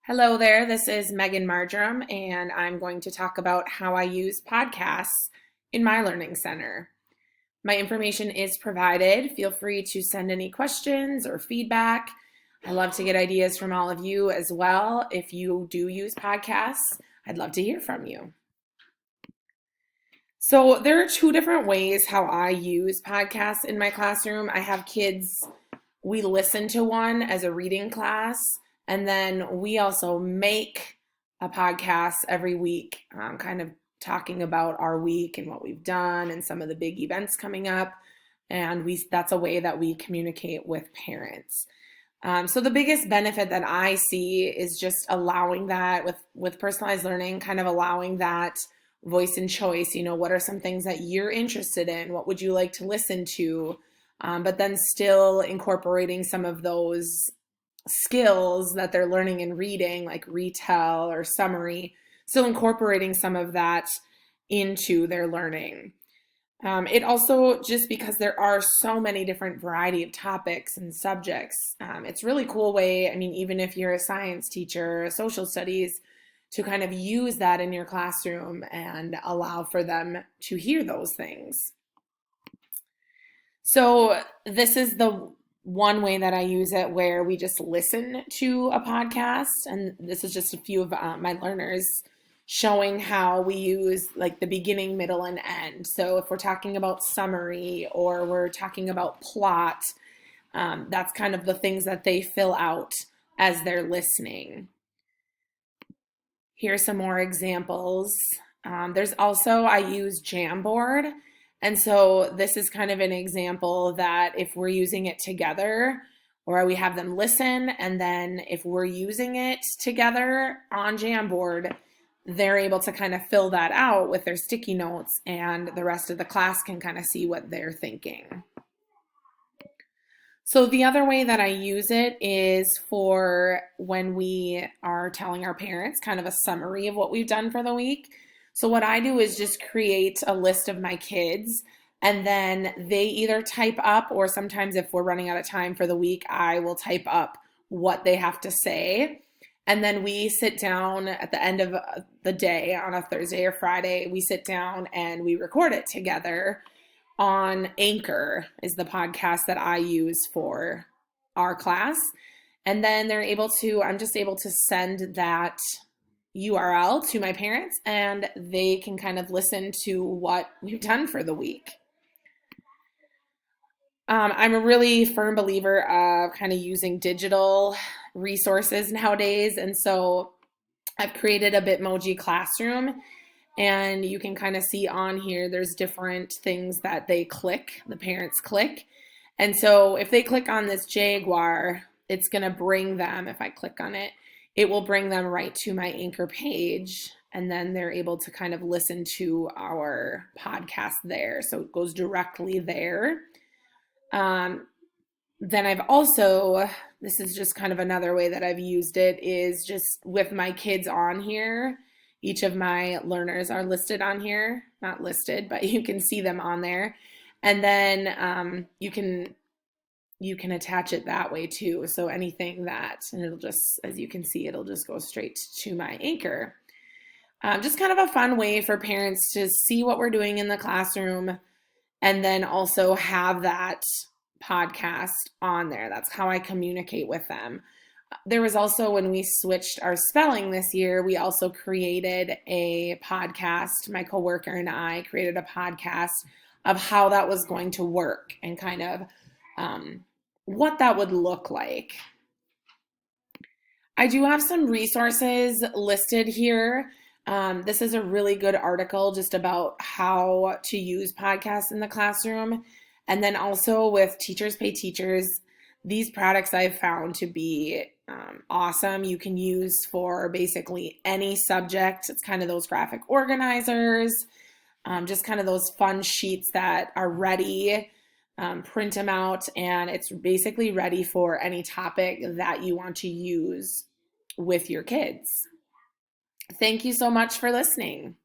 Hello there, this is Megan Marjoram, and I'm going to talk about how I use podcasts in my learning center. My information is provided. Feel free to send any questions or feedback. I love to get ideas from all of you as well. If you do use podcasts, I'd love to hear from you. So, there are two different ways how I use podcasts in my classroom. I have kids, we listen to one as a reading class, and then we also make a podcast every week, kind of talking about our week and what we've done and some of the big events coming up. And that's a way that we communicate with parents. So the biggest benefit that I see is just allowing that with personalized learning, kind of allowing that voice and choice. What are some things that you're interested in? What would you like to listen to? But then still incorporating some of those skills that they're learning in reading, like retell or summary, still incorporating some of that into their learning. It also, just because there are so many different variety of topics and subjects, it's a really cool way, even if you're a science teacher, social studies, to kind of use that in your classroom and allow for them to hear those things. So this is the one way that I use it, where we just listen to a podcast. And this is just a few of my learners showing how we use like the beginning, middle, and end. So if we're talking about summary or we're talking about plot, that's kind of the things that they fill out as they're listening. Here's some more examples. There's also, I use Jamboard. And so this is kind of an example that if we're using it together, or we have them listen, and then if we're using it together on Jamboard, they're able to kind of fill that out with their sticky notes, and the rest of the class can kind of see what they're thinking. So the other way that I use it is for when we are telling our parents kind of a summary of what we've done for the week. So what I do is just create a list of my kids, and then they either type up, or sometimes if we're running out of time for the week, I will type up what they have to say. And then we sit down at the end of the day on a Thursday or Friday, we sit down and we record it together on Anchor, is the podcast that I use for our class. And then I'm just able to send that URL to my parents, and they can kind of listen to what we've done for the week. I'm a really firm believer of kind of using digital resources nowadays. And so I've created a Bitmoji Classroom, and you can kind of see on here, there's different things that the parents click. And so if they click on this jaguar, it's going to bring them, if I click on it, it will bring them right to my Anchor page, and then they're able to kind of listen to our podcast there. So it goes directly there. Then I've also, this is just kind of another way that I've used it, is just with my kids on here. Each of my learners are listed on here, not listed, but you can see them on there. And then you can attach it that way too. So anything and it'll just, as you can see, it'll just go straight to my Anchor. Just kind of a fun way for parents to see what we're doing in the classroom, and then also have that podcast on there. That's how I communicate with them. There was also, when we switched our spelling this year, we also created a podcast. My coworker and I created a podcast of how that was going to work, and kind of what that would look like. I do have some resources listed here. This is a really good article just about how to use podcasts in the classroom. And then also with Teachers Pay Teachers, these products I've found to be awesome. You can use for basically any subject. It's kind of those graphic organizers, just kind of those fun sheets that are ready. Print them out, and it's basically ready for any topic that you want to use with your kids. Thank you so much for listening.